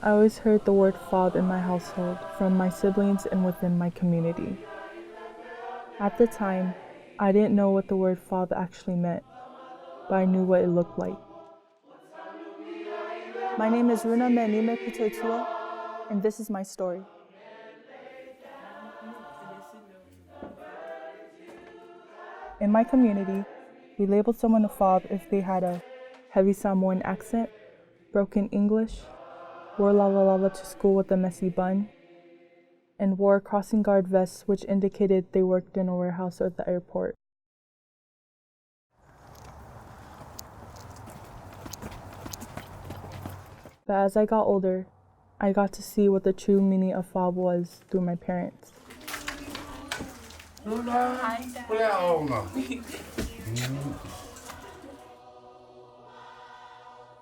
I always heard the word FOB in my household from my siblings and within my community. At the time, I didn't know what the word FOB actually meant, but I knew what it looked like. My name is Runa Pitoitua, and this is my story. In my community, we labeled someone a FOB if they had a heavy Samoan accent, broken English, wore lava to school with a messy bun, and wore a crossing guard vest which indicated they worked in a warehouse or the airport. But as I got older, I got to see what the true meaning of FOB was through my parents.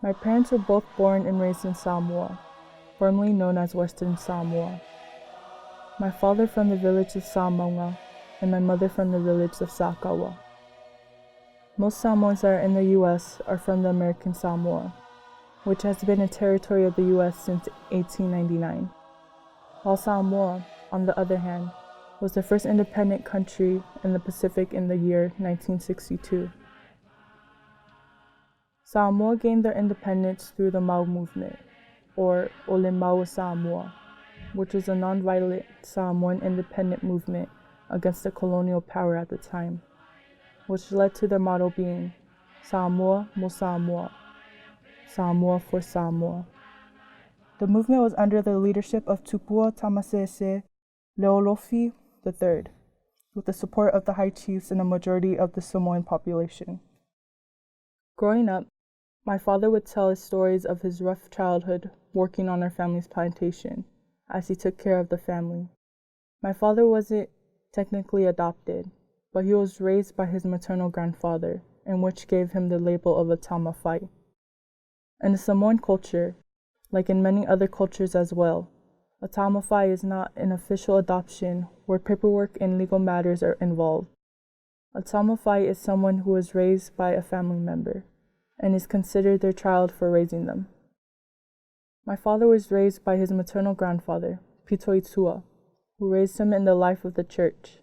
My parents were both born and raised in Samoa, formerly known as Western Samoa. My father from the village of Samoa and my mother from the village of Sakawa. Most Samoans that are in the U.S. are from the American Samoa, which has been a territory of the U.S. since 1899. While Samoa, on the other hand, was the first independent country in the Pacific in the year 1962. Samoa gained their independence through the Mau movement, or Ole Mau Samoa, which was a non-violent Samoan independent movement against the colonial power at the time, which led to their motto being Samoa mo Samoa, Samoa for Samoa. The movement was under the leadership of Tupua Tamasese Leolofi III, with the support of the high chiefs and a majority of the Samoan population. Growing up, my father would tell us stories of his rough childhood working on our family's plantation, as he took care of the family. My father wasn't technically adopted, but he was raised by his maternal grandfather, and which gave him the label of a tamawhai. In the Samoan culture, like in many other cultures as well, a tamawhai is not an official adoption where paperwork and legal matters are involved. A tamawhai is someone who was raised by a family member and is considered their child for raising them. My father was raised by his maternal grandfather, Pitoitua, who raised him in the life of the church.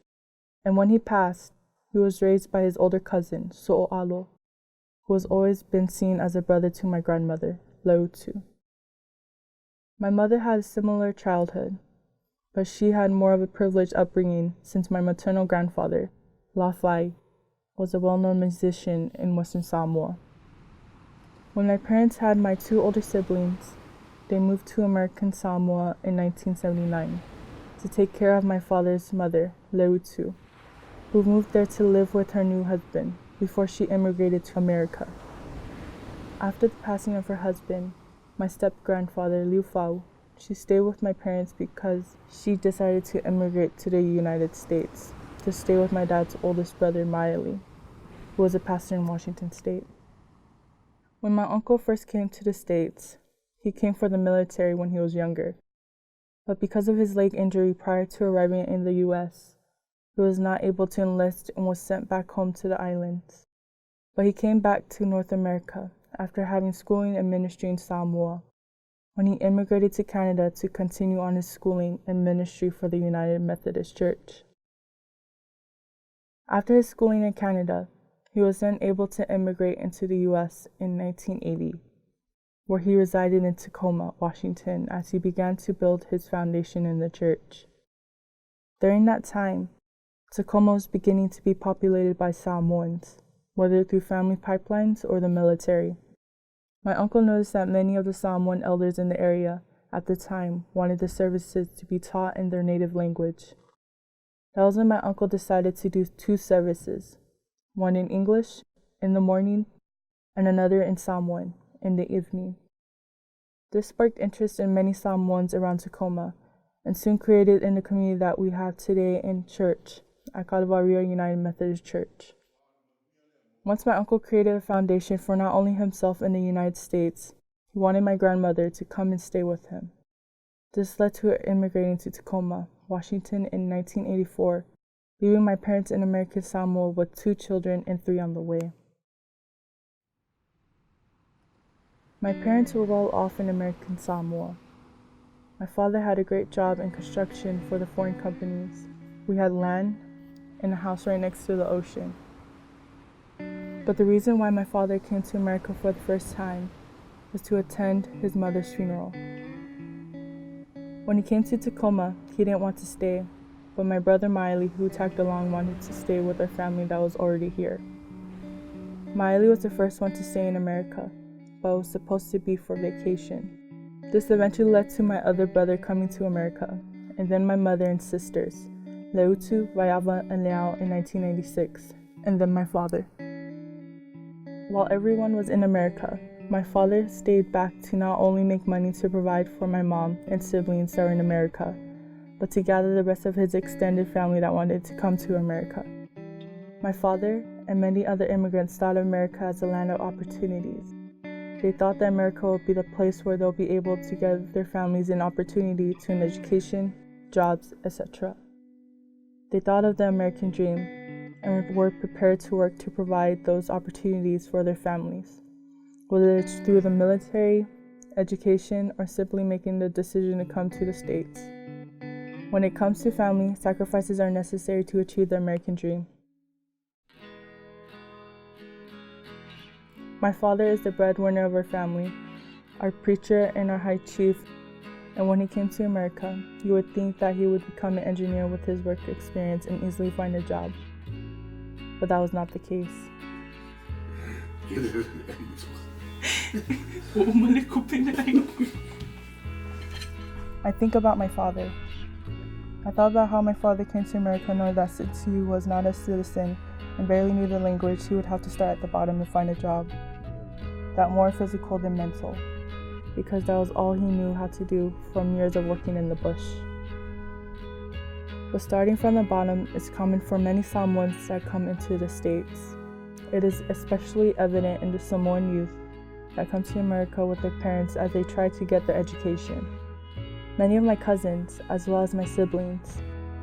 And when he passed, he was raised by his older cousin, So'oalo, who has always been seen as a brother to my grandmother, Lautu. My mother had a similar childhood, but she had more of a privileged upbringing since my maternal grandfather, Lafai, was a well-known musician in Western Samoa. When my parents had my two older siblings, they moved to American Samoa in 1979 to take care of my father's mother, Leutu, who moved there to live with her new husband before she immigrated to America. After the passing of her husband, my step-grandfather, Liufau, she stayed with my parents because she decided to immigrate to the United States to stay with my dad's oldest brother, Maeli, who was a pastor in Washington State. When my uncle first came to the States, he came for the military when he was younger, but because of his leg injury prior to arriving in the U.S., he was not able to enlist and was sent back home to the islands. But he came back to North America after having schooling and ministry in Samoa, when he immigrated to Canada to continue on his schooling and ministry for the United Methodist Church. After his schooling in Canada, he was then able to immigrate into the U.S. in 1980, where he resided in Tacoma, Washington, as he began to build his foundation in the church. During that time, Tacoma was beginning to be populated by Samoans, whether through family pipelines or the military. My uncle noticed that many of the Samoan elders in the area at the time wanted the services to be taught in their native language. That was when my uncle decided to do two services, one in English in the morning and another in Samoan in the evening. This sparked interest in many Samoans around Tacoma and soon created in the community that we have today in church at Calvario United Methodist Church. Once my uncle created a foundation for not only himself in the United States, he wanted my grandmother to come and stay with him. This led to her immigrating to Tacoma, Washington in 1984, leaving my parents in American Samoa with 2 children and 3 on the way. My parents were well off in American Samoa, My father had a great job in construction for the foreign companies. We had land and a house right next to the ocean. But the reason why my father came to America for the first time was to attend his mother's funeral. When he came to Tacoma, he didn't want to stay, but my brother Miley, who tagged along, wanted to stay with our family that was already here. Miley was the first one to stay in America, but was supposed to be for vacation. This eventually led to my other brother coming to America, and then my mother and sisters, Leutu, Vaiava, and Leao in 1996, and then my father. While everyone was in America, my father stayed back to not only make money to provide for my mom and siblings that were in America, but to gather the rest of his extended family that wanted to come to America. My father and many other immigrants thought of America as a land of opportunities. They thought that America would be the place where they'll be able to give their families an opportunity to an education, jobs, etc. They thought of the American dream and were prepared to work to provide those opportunities for their families, whether it's through the military, education, or simply making the decision to come to the States. When it comes to family, sacrifices are necessary to achieve the American dream. My father is the breadwinner of our family, our preacher and our high chief, and when he came to America, you would think that he would become an engineer with his work experience and easily find a job. But that was not the case. I think about my father. I thought about how my father came to America knowing that since he was not a citizen and barely knew the language, he would have to start at the bottom and find a job. That more physical than mental, because that was all he knew how to do from years of working in the bush. But starting from the bottom is common for many Samoans that come into the States. It is especially evident in the Samoan youth that come to America with their parents as they try to get their education. Many of my cousins, as well as my siblings,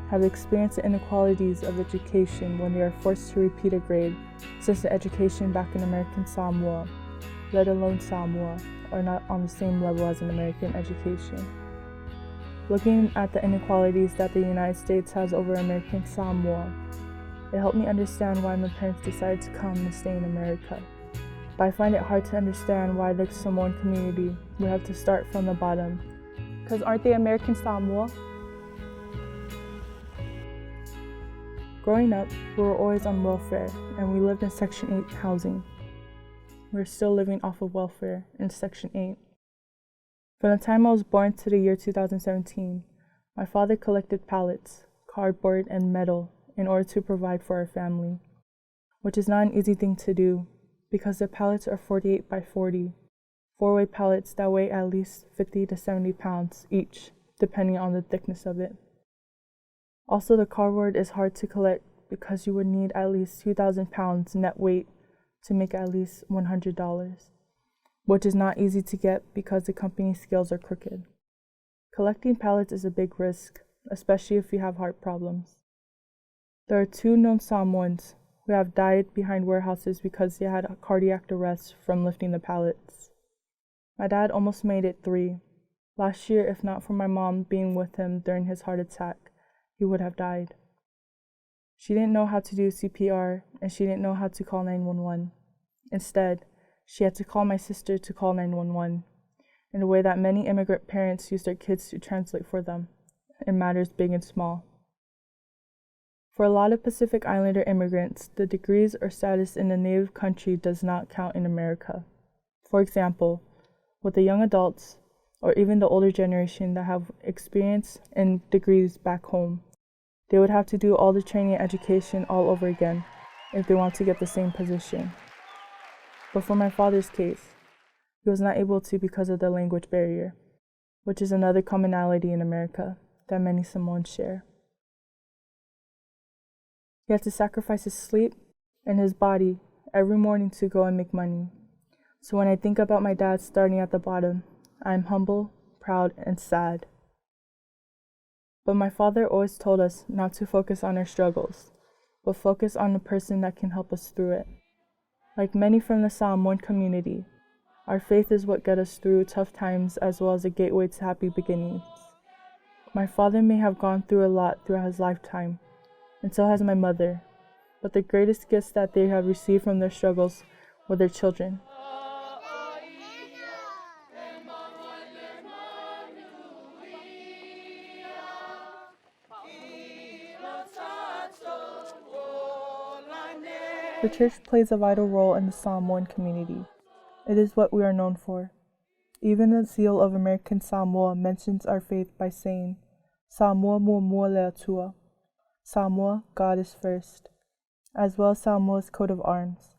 have experienced the inequalities of education when they are forced to repeat a grade, since the education back in American Samoa, let alone Samoa, are not on the same level as an American education. Looking at the inequalities that the United States has over American Samoa, it helped me understand why my parents decided to come and stay in America. But I find it hard to understand why the Samoan community would have to start from the bottom. Because aren't they American Samoa? Growing up, we were always on welfare, and we lived in Section 8 housing. We're still living off of welfare in Section 8. From the time I was born to the year 2017, my father collected pallets, cardboard, and metal in order to provide for our family, which is not an easy thing to do because the pallets are 48 by 40, four-way pallets that weigh at least 50 to 70 pounds each, depending on the thickness of it. Also, the cardboard is hard to collect because you would need at least 2,000 pounds net weight to make at least $100, which is not easy to get because the company's scales are crooked. Collecting pallets is a big risk, especially if you have heart problems. There are 2 known Samoans who have died behind warehouses because they had a cardiac arrest from lifting the pallets. My dad almost made it 3. Last year, if not for my mom being with him during his heart attack, he would have died. She didn't know how to do CPR, and she didn't know how to call 911. Instead, she had to call my sister to call 911, in a way that many immigrant parents use their kids to translate for them, in matters big and small. For a lot of Pacific Islander immigrants, the degrees or status in the native country does not count in America. For example, with the young adults, or even the older generation that have experience and degrees back home, they would have to do all the training and education all over again if they want to get the same position. But for my father's case, he was not able to because of the language barrier, which is another commonality in America that many Samoans share. He had to sacrifice his sleep and his body every morning to go and make money. So when I think about my dad starting at the bottom, I am humble, proud, and sad. But my father always told us not to focus on our struggles, but focus on the person that can help us through it. Like many from the Samoan community, our faith is what gets us through tough times as well as a gateway to happy beginnings. My father may have gone through a lot throughout his lifetime, and so has my mother, but the greatest gifts that they have received from their struggles were their children. The church plays a vital role in the Samoan community. It is what we are known for. Even the seal of American Samoa mentions our faith by saying, Samoa mua tua. Samoa, God is first, as well as Samoa's coat of arms.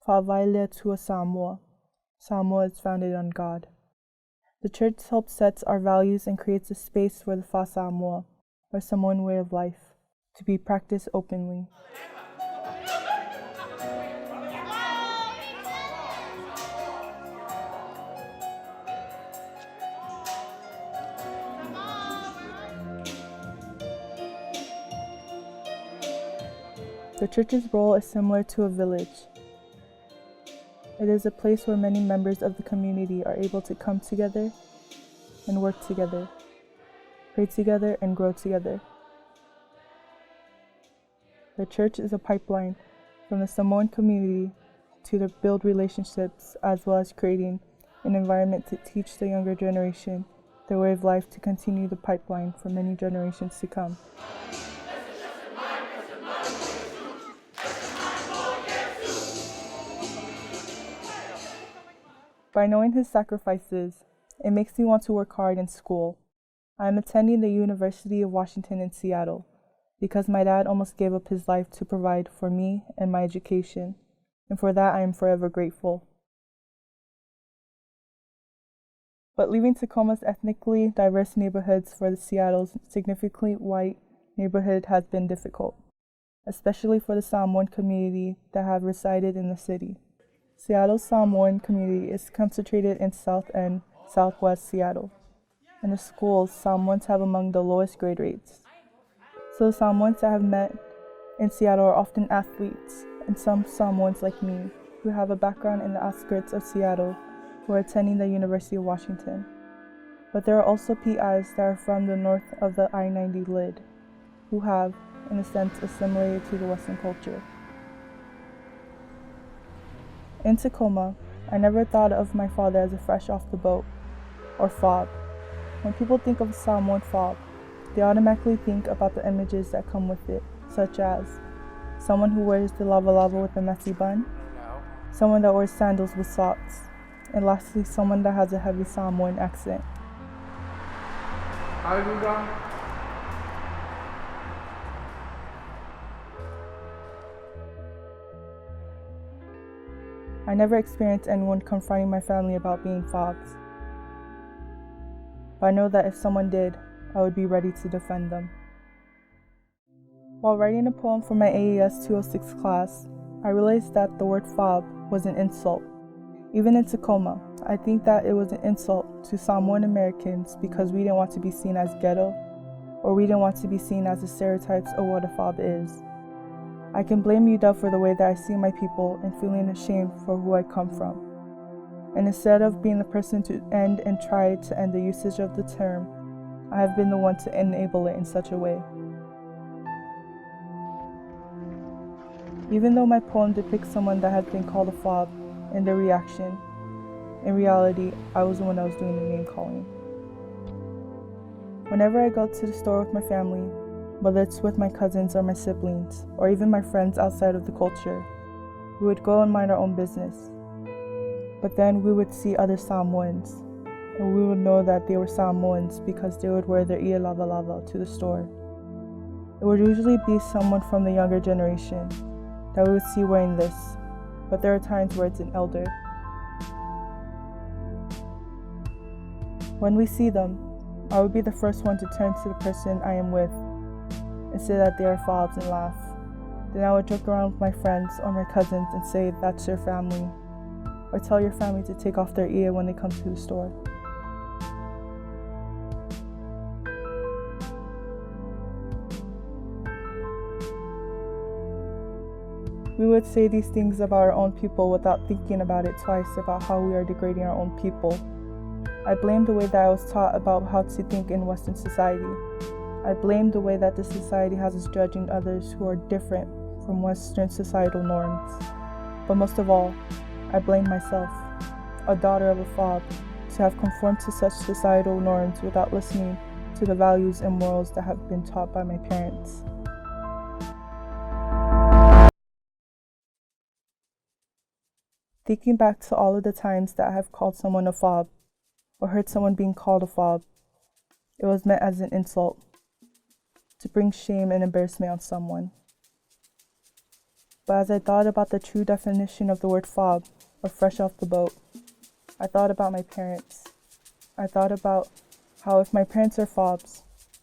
Tua Samoa. Samoa is founded on God. The church helps set our values and creates a space for the Fa Samoa, or Samoan way of life, to be practiced openly. The church's role is similar to a village. It is a place where many members of the community are able to come together and work together, pray together and grow together. The church is a pipeline from the Samoan community to build relationships, as well as creating an environment to teach the younger generation their way of life to continue the pipeline for many generations to come. By knowing his sacrifices, it makes me want to work hard in school. I am attending the University of Washington in Seattle because my dad almost gave up his life to provide for me and my education, and for that I am forever grateful. But leaving Tacoma's ethnically diverse neighborhoods for Seattle's significantly white neighborhood has been difficult, especially for the Samoan community that have resided in the city. Seattle's Samoan community is concentrated in South and Southwest Seattle. In the schools, Samoans have among the lowest grade rates. So the Samoans that I have met in Seattle are often athletes, and some Samoans like me, who have a background in the outskirts of Seattle, who are attending the University of Washington. But there are also PIs that are from the north of the I-90 lid, who have, in a sense, assimilated to the Western culture. In Tacoma, I never thought of my father as a fresh off the boat, or FOB. When people think of a Samoan FOB, they automatically think about the images that come with it, such as someone who wears the lava with a messy bun, someone that wears sandals with socks, and lastly, someone that has a heavy Samoan accent. I never experienced anyone confronting my family about being FOBs. But I know that if someone did, I would be ready to defend them. While writing a poem for my AES 206 class, I realized that the word FOB was an insult. Even in Tacoma, I think that it was an insult to Samoan Americans because we didn't want to be seen as ghetto, or we didn't want to be seen as the stereotypes of what a FOB is. I can blame UW for the way that I see my people and feeling ashamed for who I come from. And instead of being the person to end and try to end the usage of the term, I have been the one to enable it in such a way. Even though my poem depicts someone that has been called a FOB and their reaction, in reality, I was the one that was doing the name calling. Whenever I go to the store with my family, whether it's with my cousins or my siblings, or even my friends outside of the culture, we would go and mind our own business. But then we would see other Samoans, and we would know that they were Samoans because they would wear their ia lava to the store. It would usually be someone from the younger generation that we would see wearing this, but there are times where it's an elder. When we see them, I would be the first one to turn to the person I am with and say that they are FOBs and laugh. Then I would joke around with my friends or my cousins and say that's your family, or tell your family to take off their ear when they come to the store. We would say these things about our own people without thinking about it twice about how we are degrading our own people. I blamed the way that I was taught about how to think in Western society. I blamed the way that this society has us judging others who are different from Western societal norms. But most of all, I blamed myself, a daughter of a FOB, to have conformed to such societal norms without listening to the values and morals that have been taught by my parents. Thinking back to all of the times that I have called someone a FOB, or heard someone being called a FOB, it was meant as an insult, to bring shame and embarrassment on someone. But as I thought about the true definition of the word FOB, or fresh off the boat, I thought about my parents. I thought about how if my parents are FOBs,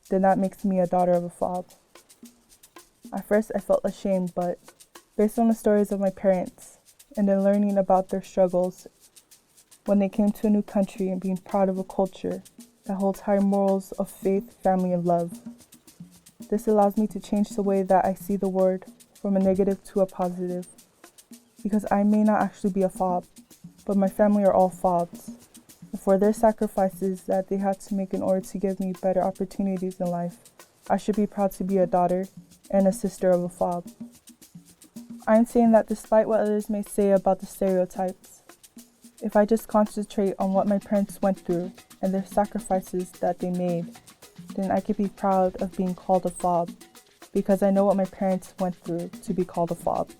then that makes me a daughter of a FOB. At first I felt ashamed, but based on the stories of my parents, and then learning about their struggles when they came to a new country and being proud of a culture that holds high morals of faith, family, and love. This allows me to change the way that I see the word from a negative to a positive, because I may not actually be a FOB, but my family are all FOBs, and for their sacrifices that they had to make in order to give me better opportunities in life, I should be proud to be a daughter and a sister of a FOB. I am saying that despite what others may say about the stereotypes, if I just concentrate on what my parents went through and their sacrifices that they made, then I could be proud of being called a FOB, because I know what my parents went through to be called a FOB.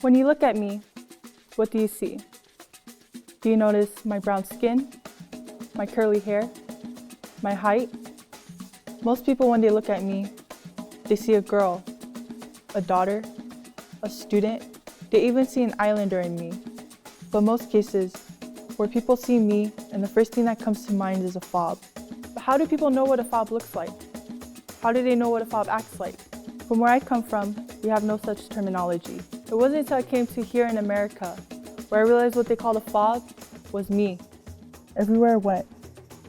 When you look at me, what do you see? Do you notice my brown skin, my curly hair, my height? Most people, when they look at me, they see a girl, a daughter, a student. They even see an islander in me. But most cases, where people see me and the first thing that comes to mind is a FOB. But how do people know what a FOB looks like? How do they know what a FOB acts like? From where I come from, we have no such terminology. It wasn't until I came to here in America where I realized what they called a FOB was me. Everywhere I went,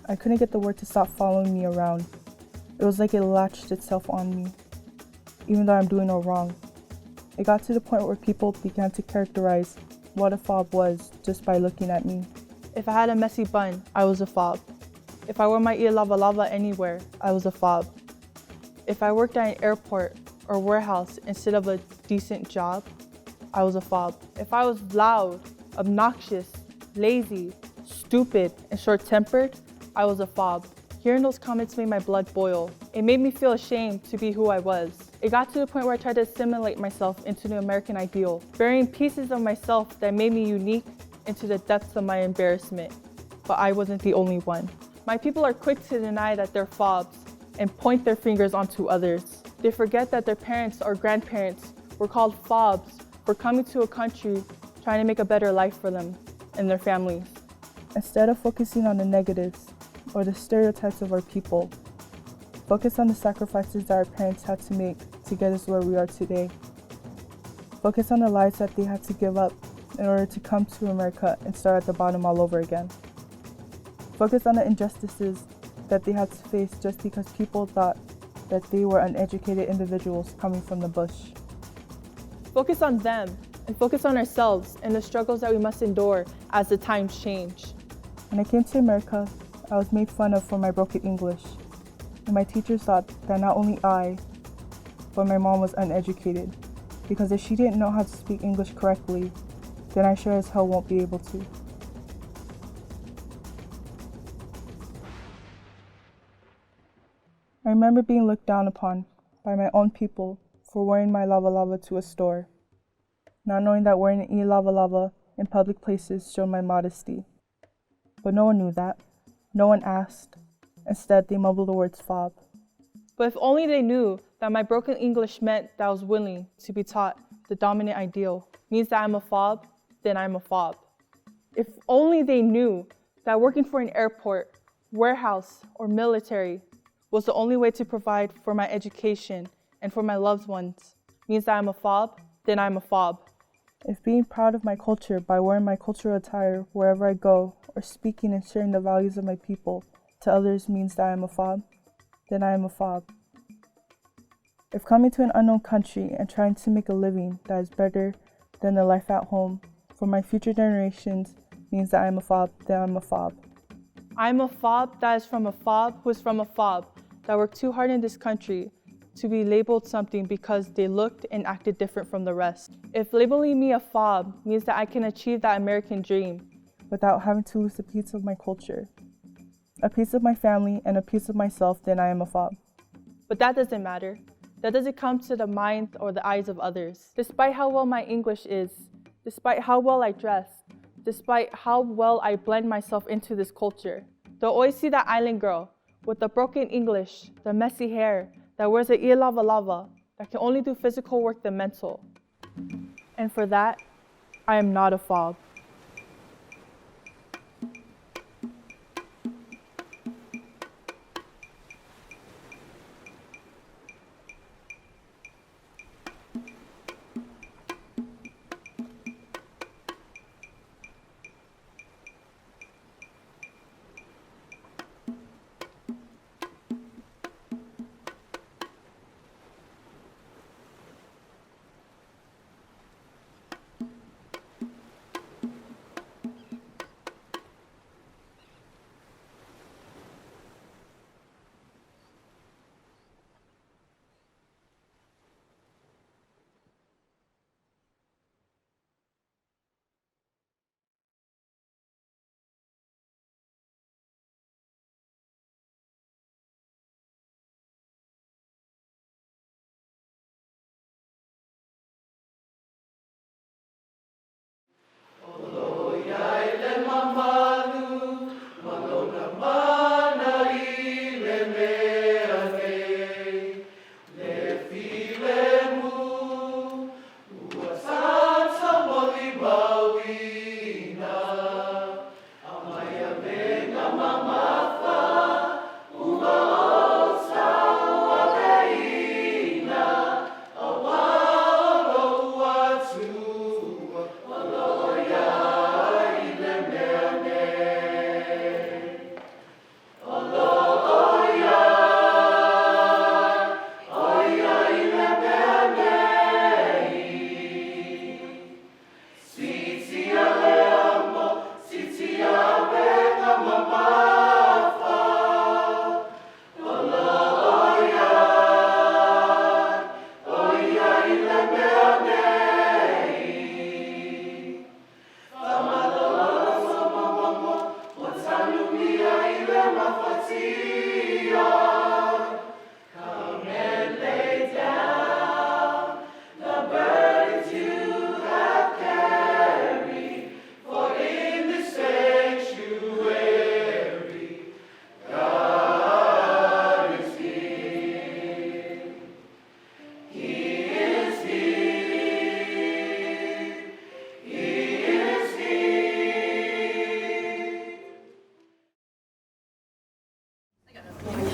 I couldn't get the word to stop following me around. It was like it latched itself on me, even though I'm doing no wrong. It got to the point where people began to characterize what a FOB was just by looking at me. If I had a messy bun, I was a FOB. If I wore my ear lava anywhere, I was a FOB. If I worked at an airport or warehouse instead of a decent job, I was a FOB. If I was loud, obnoxious, lazy, stupid, and short-tempered, I was a FOB. Hearing those comments made my blood boil. It made me feel ashamed to be who I was. It got to the point where I tried to assimilate myself into the American ideal, burying pieces of myself that made me unique into the depths of my embarrassment. But I wasn't the only one. My people are quick to deny that they're FOBs and point their fingers onto others. They forget that their parents or grandparents were called FOBs for coming to a country trying to make a better life for them and their families. Instead of focusing on the negatives or the stereotypes of our people, focus on the sacrifices that our parents had to make to get us where we are today. Focus on the lives that they had to give up in order to come to America and start at the bottom all over again. Focus on the injustices that they had to face just because people thought that they were uneducated individuals coming from the bush. Focus on them and focus on ourselves and the struggles that we must endure as the times change. When I came to America, I was made fun of for my broken English, and my teachers thought that not only I, but my mom was uneducated, because if she didn't know how to speak English correctly, then I sure as hell won't be able to. I remember being looked down upon by my own people for wearing my lava to a store, not knowing that wearing an lava in public places showed my modesty. But no one knew that. No one asked. Instead, they mumbled the words FOB. But if only they knew that my broken English meant that I was willing to be taught the dominant ideal means that I'm a FOB, then I'm a FOB. If only they knew that working for an airport, warehouse, or military was the only way to provide for my education and for my loved ones means that I'm a FOB, then I'm a FOB. If being proud of my culture by wearing my cultural attire wherever I go, or speaking and sharing the values of my people to others means that I am a FOB, then I am a FOB. If coming to an unknown country and trying to make a living that is better than the life at home for my future generations means that I'm a FOB, then I'm a FOB. I'm a FOB that is from a FOB who is from a FOB that worked too hard in this country to be labeled something because they looked and acted different from the rest. If labeling me a FOB means that I can achieve that American dream without having to lose a piece of my culture, a piece of my family, and a piece of myself, then I am a FOB. But that doesn't matter. That doesn't come to the minds or the eyes of others. Despite how well my English is, despite how well I dress, despite how well I blend myself into this culture, they'll always see that island girl with the broken English, the messy hair, that wears a lava, that can only do physical work than mental. And for that, I am not a FOB.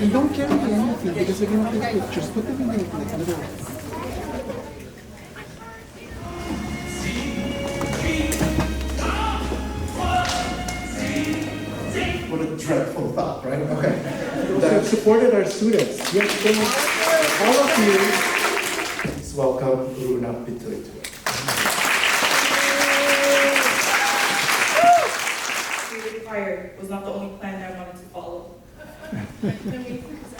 You don't carry anything because you're going to take pictures. Put them in the little. What a dreadful thought, right? Okay. That supported our students. Yes, all of you. Please welcome Runa Pitoitua. Being required was not the only plan that I wanted to follow. Runa Pitoitua.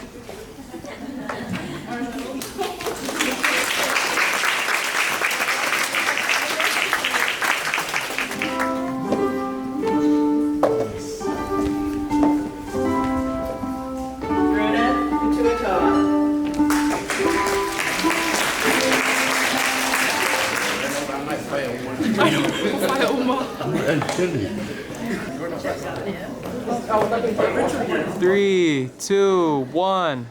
Three, two, one.